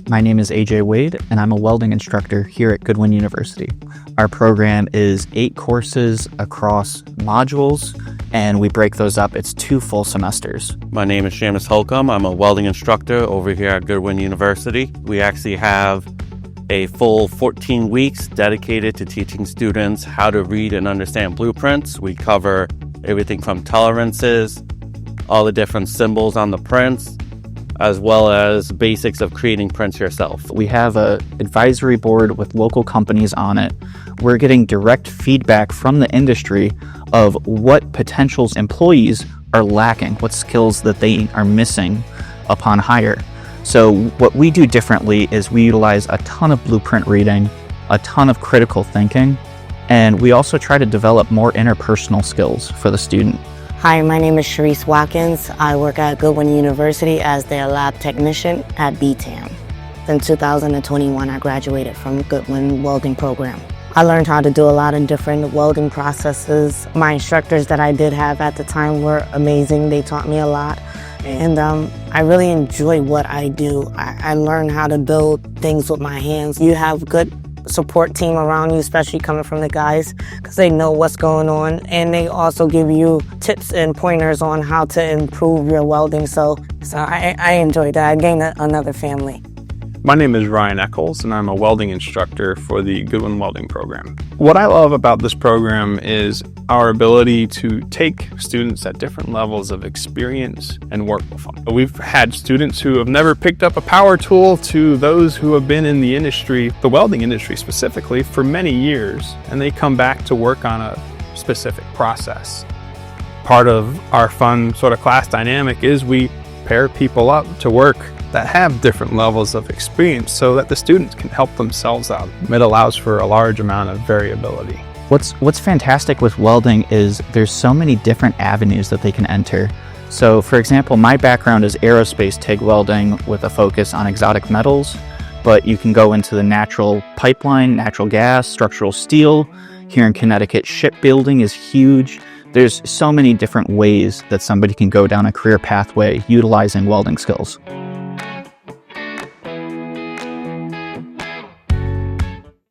My name is AJ Wade, and I'm a welding instructor here at Goodwin University. Our program is 8 courses across modules, and we break those up. It's 2 full semesters. My name is Seamus Holcomb. I'm a welding instructor over here at Goodwin University. We actually have a full 14 weeks dedicated to teaching students how to read and understand blueprints. We cover everything from tolerances, all the different symbols on the prints, as well as basics of creating prints yourself. We have an advisory board with local companies on it. We're getting direct feedback from the industry of what potential employees are lacking, what skills that they are missing upon hire. So what we do differently is we utilize a ton of blueprint reading, a ton of critical thinking, and we also try to develop more interpersonal skills for the student. Hi, my name is Sharice Watkins. I work at Goodwin University as their lab technician at BTAM. In 2021, I graduated from Goodwin Welding program. I learned how to do a lot of different welding processes. My instructors that I did have at the time were amazing. They taught me a lot. And I really enjoy what I do. I learn how to build things with my hands. You have good support team around you, especially coming from the guys, because they know what's going on, and they also give you tips and pointers on how to improve your welding. So I enjoyed that. I gained another family. My name is Ryan Eccles, and I'm a welding instructor for the Goodwin Welding program. What I love about this program is our ability to take students at different levels of experience and work with them. We've had students who have never picked up a power tool to those who have been in the industry, the welding industry specifically, for many years, and they come back to work on a specific process. Part of our fun sort of class dynamic is we pair people up to work that have different levels of experience so that the students can help themselves out. It allows for a large amount of variability. What's fantastic with welding is there's so many different avenues that they can enter. So for example, my background is aerospace TIG welding with a focus on exotic metals, but you can go into the natural pipeline, natural gas, structural steel. Here in Connecticut, shipbuilding is huge. There's so many different ways that somebody can go down a career pathway utilizing welding skills.